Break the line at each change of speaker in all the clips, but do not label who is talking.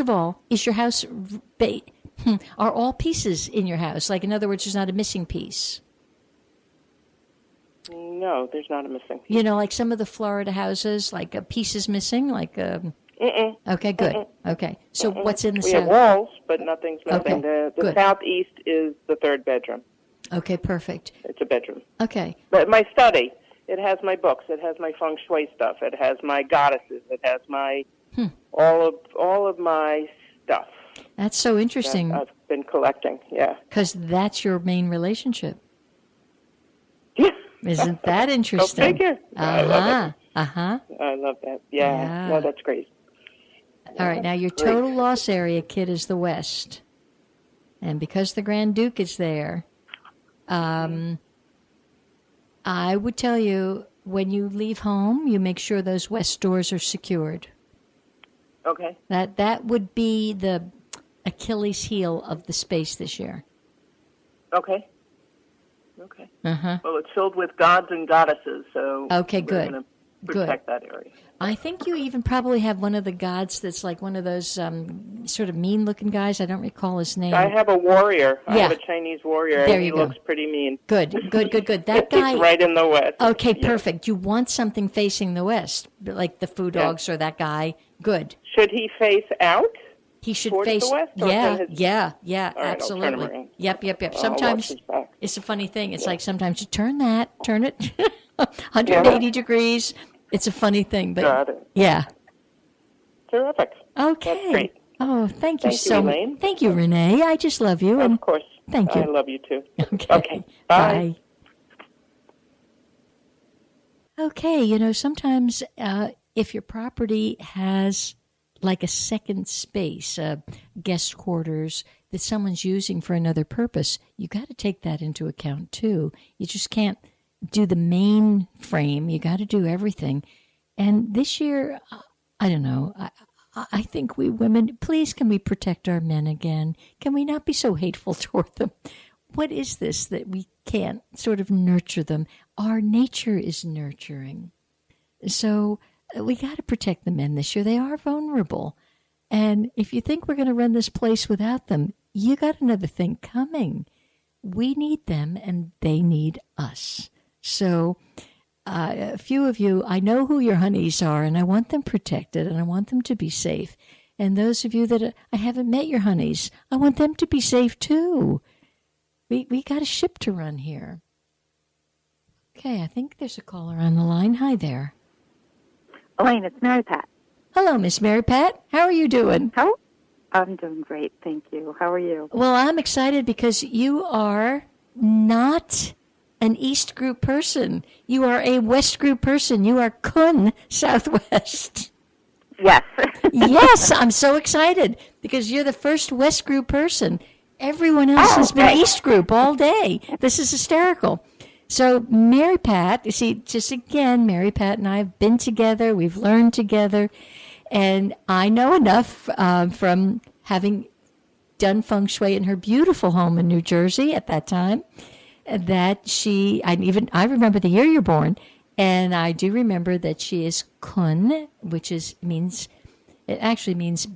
of all, is your house, are all pieces in your house? Like, in other words, there's not a missing piece.
No, there's not a missing piece.
You know, like some of the Florida houses, like a piece is missing, like
Mm-mm.
Okay, good.
Mm-mm.
Okay, so
Mm-mm.
what's in the
we
south?
have walls, but nothing's missing.
Okay,
The
good.
southeast is the third bedroom.
Okay, perfect.
It's a bedroom.
Okay.
But my study, it has my books, it has my feng shui stuff, it has my goddesses, it has my all of my stuff.
That's so interesting.
That I've been collecting, yeah.
Because that's your main relationship.
Yeah.
Isn't that interesting?
Go figure. I love it.
Uh-huh.
I love that. Yeah. No, that's great.
All right, now your total loss area, kid, is the west. And because the Grand Duke is there, I would tell you, when you leave home, you make sure those west doors are secured.
Okay.
That would be the Achilles heel of the space this year.
Okay. Okay.
Uh-huh.
Well, it's filled with gods and goddesses, so
okay, good.
We're going to protect that area.
I think you even probably have one of the gods that's like one of those sort of mean-looking guys. I don't recall his name.
I have a warrior.
Yeah.
I have a Chinese warrior,
there
and
you
he
go.
looks pretty mean.
Good. That guy...
He's right in the west.
Okay, perfect. You want something facing the west, like the Foo Dogs or that guy. Good.
Should he face out?
He should
towards
face...
the west?
Yeah,
All right,
absolutely.
I'll turn him around.
Yep.
I'll
Sometimes
watch his back.
it's a funny thing. It's like sometimes you turn it 180 degrees. It's a funny thing. But
got it.
Yeah.
Terrific.
Okay.
That's great.
Oh, thank you so much.
Elaine.
Thank you, Renee. I just love you.
Of course.
Thank you.
I love you too.
Okay.
Bye.
Okay, sometimes if your property has like a second space, guest quarters that someone's using for another purpose, you got to take that into account too. You just can't do the main frame. You got to do everything. And this year, I don't know. I think we women, please, can we protect our men again? Can we not be so hateful toward them? What is this that we can't sort of nurture them? Our nature is nurturing. So we got to protect the men this year. They are vulnerable. And if you think we're going to run this place without them, you got another thing coming. We need them and they need us. So a few of you, I know who your honeys are, and I want them protected, and I want them to be safe. And those of you that I haven't met your honeys, I want them to be safe too. We got a ship to run here. Okay, I think there's a caller on the line. Hi there.
Elaine, it's Mary Pat.
Hello, Miss Mary Pat. How are you doing?
How? I'm doing great, thank you. How are you?
Well, I'm excited because you are not an East Group person. You are a West Group person. You are Kun Southwest.
Yes.
Yes, I'm so excited because you're the first West Group person. Everyone else has been East Group all day. This is hysterical. So Mary Pat, you see, just again, Mary Pat and I have been together. We've learned together. And I know enough from having done feng shui in her beautiful home in New Jersey at that time that I remember the year you're born, and I do remember that she is Kun, which actually means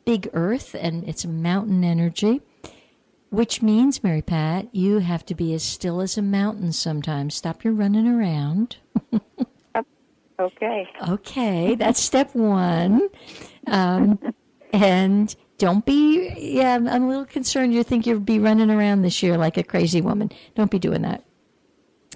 big earth, and it's a mountain energy, which means, Mary Pat, you have to be as still as a mountain sometimes. Stop your running around.
Okay.
Okay, that's step one. And don't be, I'm a little concerned you think you'll be running around this year like a crazy woman. Don't be doing that.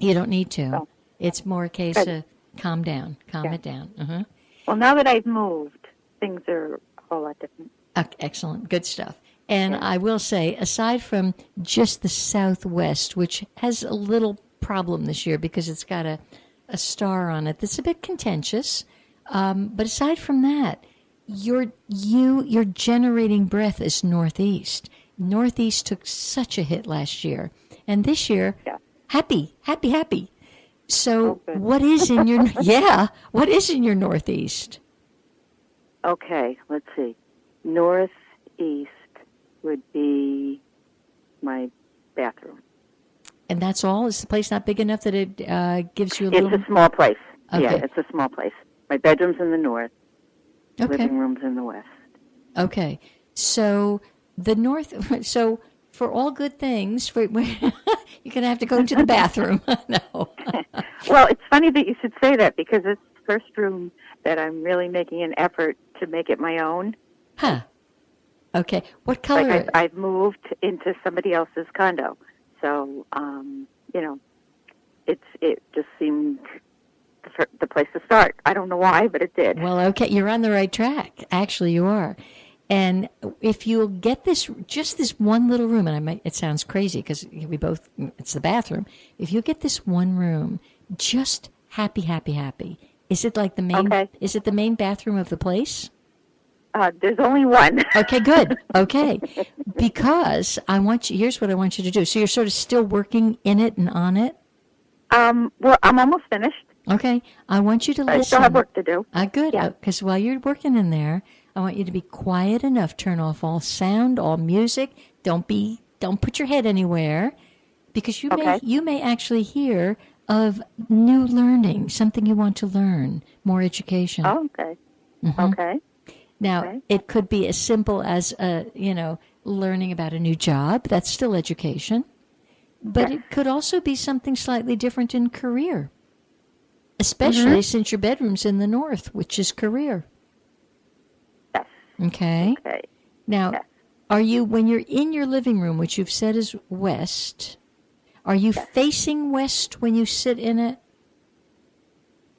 You don't need to.
Oh.
It's more a case of calm down, calm it down. Uh-huh.
Well, now that I've moved, things are a whole lot different.
Excellent, good stuff. And I will say, aside from just the Southwest, which has a little problem this year because it's got a star on it that's a bit contentious, but aside from that, your generating breath is Northeast. Northeast took such a hit last year, and this year, happy. So, what is in your what is in your Northeast?
Okay, let's see. Northeast would be my bathroom.
And that's all? Is the place not big enough that it gives you a little...
It's a small place.
Okay.
Yeah, it's a small place. My bedroom's in the north.
Okay.
Living room's in the west.
Okay. So the north. So for all good things, you're going to have to go into the bathroom. No.
Well, it's funny that you should say that because it's the first room that I'm really making an effort to make it my own.
Huh. Okay. What color?
Like I've moved into somebody else's condo, so it just seemed the place to start. I don't know why, but it did.
Well, okay, you're on the right track. Actually, you are. And if you'll get just this one little room, and it sounds crazy because it's the bathroom. If you get this one room, just happy, happy, happy. Is it like the main?
Okay.
Is it the main bathroom of the place?
There's only one.
Okay, good. Okay, because here's what I want you to do. So you're sort of still working in it and on it.
Well, I'm almost finished.
Okay, I want you to listen.
I still have work to do.
Good.
Yeah.
Because while you're working in there, I want you to be quiet enough. Turn off all sound, all music. Don't put your head anywhere, because you may actually hear of new learning, something you want to learn, more education.
Oh, okay.
Mm-hmm.
Okay.
Now, it could be as simple as learning about a new job. That's still education. But it could also be something slightly different in career, especially since your bedroom's in the north, which is career.
Yes.
Okay.
Okay.
Now, are you, when you're in your living room, which you've said is west, are you facing west when you sit in it?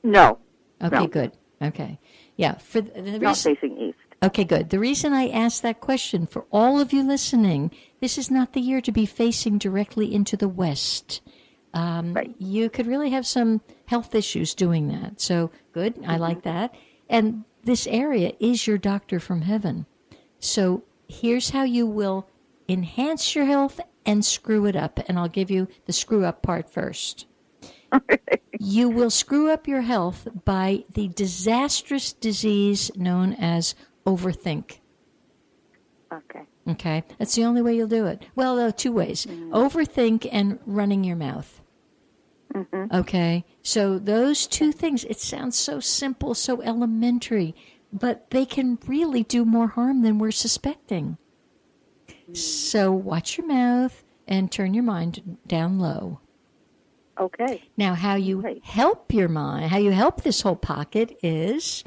No.
Okay,
No.
good. Okay. Yeah. For the reason,
Not facing east.
Okay, good. The reason I asked that question, for all of you listening, this is not the year to be facing directly into the west.
Right.
You could really have some health issues doing that. So, good. I like that. And this area is your doctor from heaven. So, here's how you will enhance your health and screw it up. And I'll give you the screw up part first. You will screw up your health by the disastrous disease known as overthink.
Okay.
Okay? That's the only way you'll do it. Well, there are two ways. Overthink and running your mouth.
Mm-hmm.
Okay? So those two things, it sounds so simple, so elementary, but they can really do more harm than we're suspecting. So watch your mouth and turn your mind down low.
Okay.
Now, how you help your mind, how you help this whole pocket is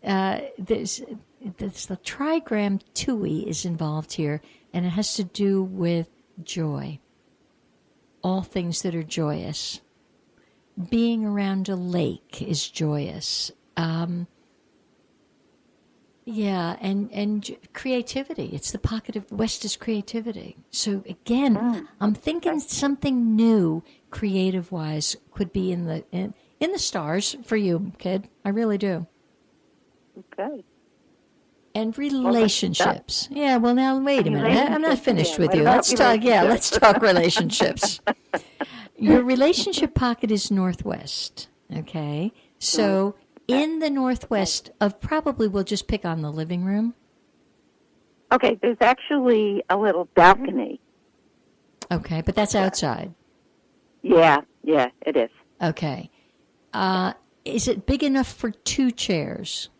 there's the trigram TUI is involved here, and it has to do with joy. All things that are joyous. Being around a lake is joyous. And creativity. It's the pocket of West is creativity. So again, I'm thinking something new, creative-wise, could be in the stars for you, kid. I really do.
Okay.
And relationships. Yeah. Well, now wait a minute. I'm not finished with you. Let's talk. Yeah, let's talk relationships. Your relationship pocket is northwest. Okay. So in the northwest of probably, we'll just pick on the living room.
Okay. There's actually a little balcony.
Okay, but that's outside.
Yeah. Yeah. It is.
Okay. Is it big enough for 2 chairs?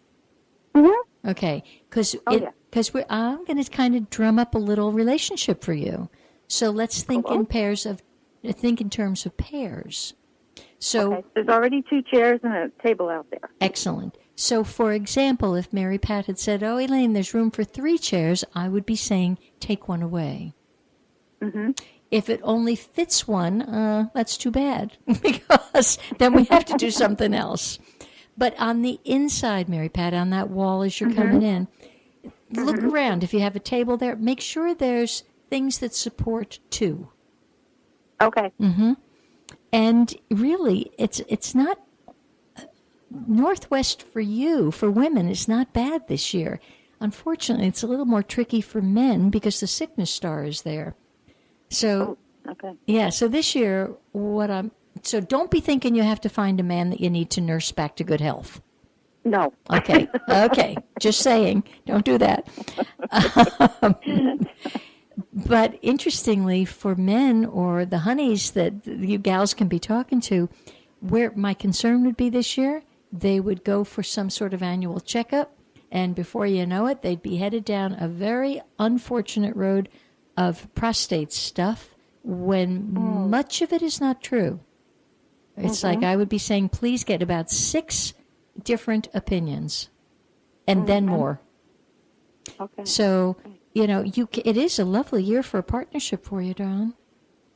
Mm-hmm.
Okay, because I'm going to kind of drum up a little relationship for you. So let's think in terms of pairs. So
there's already 2 chairs and a table out there.
Excellent. So, for example, if Mary Pat had said, "Oh, Elaine, there's room for 3 chairs," I would be saying, "Take one away."
Mm-hmm.
If it only fits one, that's too bad, because then we have to do something else. But on the inside, Mary Pat, on that wall as you're coming in, look around. If you have a table there, make sure there's things that support 2.
Okay.
Mm-hmm. And really, it's not Northwest for you, for women, is not bad this year. Unfortunately, it's a little more tricky for men because the sickness star is there. So, yeah, so this year, so don't be thinking you have to find a man that you need to nurse back to good health.
No.
Okay, just saying, don't do that. But interestingly, for men or the honeys that you gals can be talking to, where my concern would be this year, they would go for some sort of annual checkup, And before you know it, they'd be headed down a very unfortunate road of prostate stuff when much of it is not true. It's like I would be saying, please get about 6 different opinions and then more.
Okay.
So, it is a lovely year for a partnership for you, darling,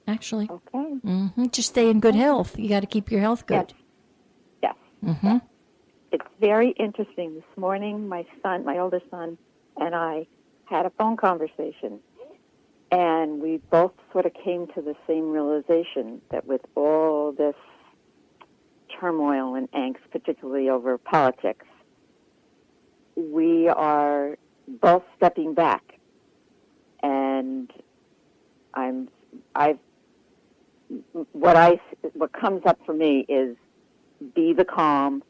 actually.
Okay.
Just stay in good health. You got to keep your health good.
Yes. Yes. It's very interesting. This morning, my oldest son, and I had a phone conversation, and we both sort of came to the same realization that with all this turmoil and angst, particularly over politics, we are both stepping back. And what comes up for me is be the calm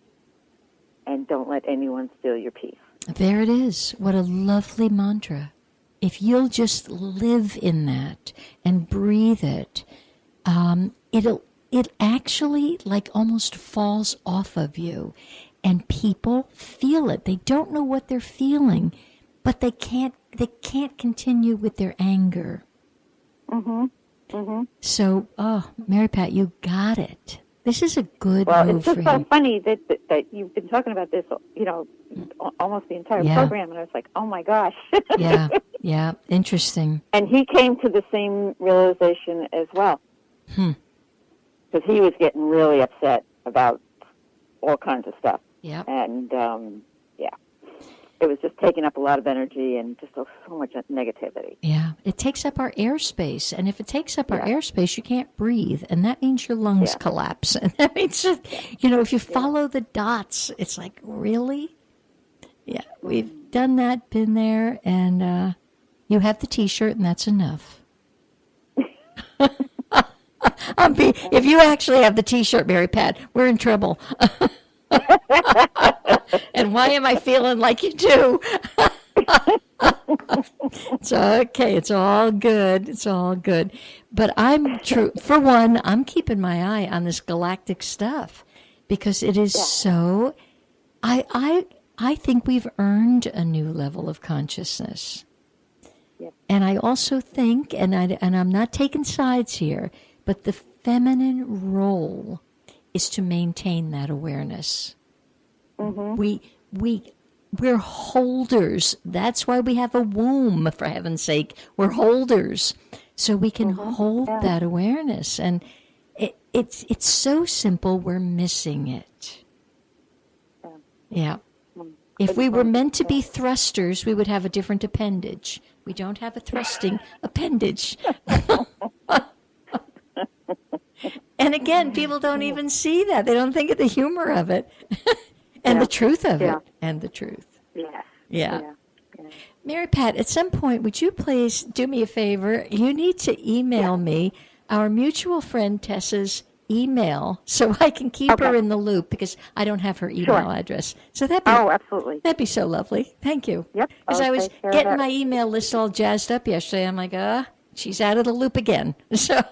and don't let anyone steal your peace.
There it is. What a lovely mantra. If you'll just live in that and breathe it, it actually like almost falls off of you, and people feel it. They don't know what they're feeling, but they can't continue with their anger. So, Mary Pat, you got it. This is a good move
it's just
for
so
you.
funny that you've been talking about this, almost the entire program, and I was like, oh my gosh.
Yeah, interesting.
And he came to the same realization as well. Because he was getting really upset about all kinds of stuff.
Yeah.
And, it was just taking up a lot of energy and just so much negativity.
Yeah, it takes up our airspace. And if it takes up our airspace, you can't breathe. And that means your lungs collapse. And that means, if you follow the dots, it's like, really? Yeah, we've done that, been there, and you have the T-shirt, and that's enough. If you actually have the T-shirt, Mary Pat, we're in trouble. And why am I feeling like you do? It's okay. It's all good. It's all good. But for one, I'm keeping my eye on this galactic stuff because it is so. I think we've earned a new level of consciousness.
Yeah.
And I also think, and I'm not taking sides here, but the feminine role is to maintain that awareness. We're holders. That's why we have a womb, for heaven's sake. We're holders. So we can hold that awareness. And it's so simple, we're missing it. Yeah. If we were meant to be thrusters, we would have a different appendage. We don't have a thrusting appendage. And again, people don't even see that. They don't think of the humor of it. And the truth of it. And the truth. Yeah. Mary Pat, at some point, would you please do me a favor? You need to email me our mutual friend Tessa's email so I can keep her in the loop because I don't have her email address. So
absolutely.
That'd be so lovely. Thank you.
Yep.
Because I was getting my email list all jazzed up yesterday. I'm like, she's out of the loop again. So,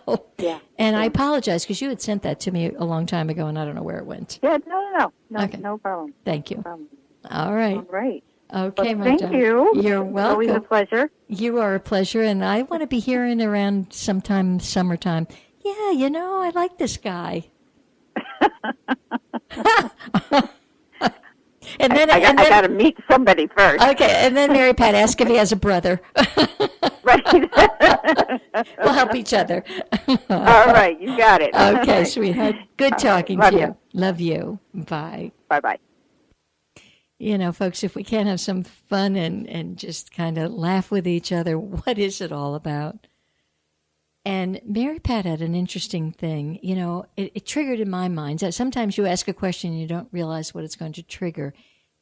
and I apologize because you had sent that to me a long time ago, and I don't know where it went.
Yeah, no, no problem.
Thank you.
No problem.
All right.
All right.
Okay,
well,
my
thank you.
You're welcome.
Always a pleasure.
You are a pleasure, and I want to be hearing around sometime summertime. Yeah, I like this guy. And then I
got to meet somebody first.
Okay, and then Mary Pat, ask if he has a brother.
Right.
We'll help each other.
All right, you got it.
Okay, sweetheart. Good talking to you.
You.
Love you. Bye.
Bye-bye.
Folks, if we can't have some fun and just kind of laugh with each other, what is it all about? And Mary Pat had an interesting thing. It triggered in my mind. Sometimes you ask a question and you don't realize what it's going to trigger.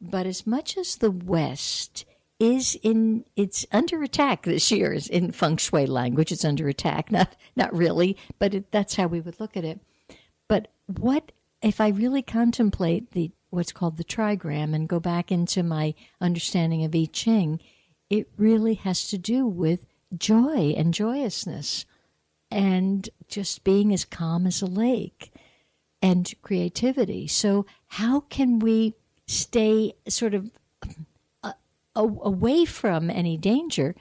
But as much as the West it's under attack this year, in feng shui language, it's under attack. Not really, but that's how we would look at it. But what if I really contemplate what's called the trigram and go back into my understanding of I Ching, it really has to do with joy and joyousness and just being as calm as a lake and creativity. So how can we stay sort of away from any danger,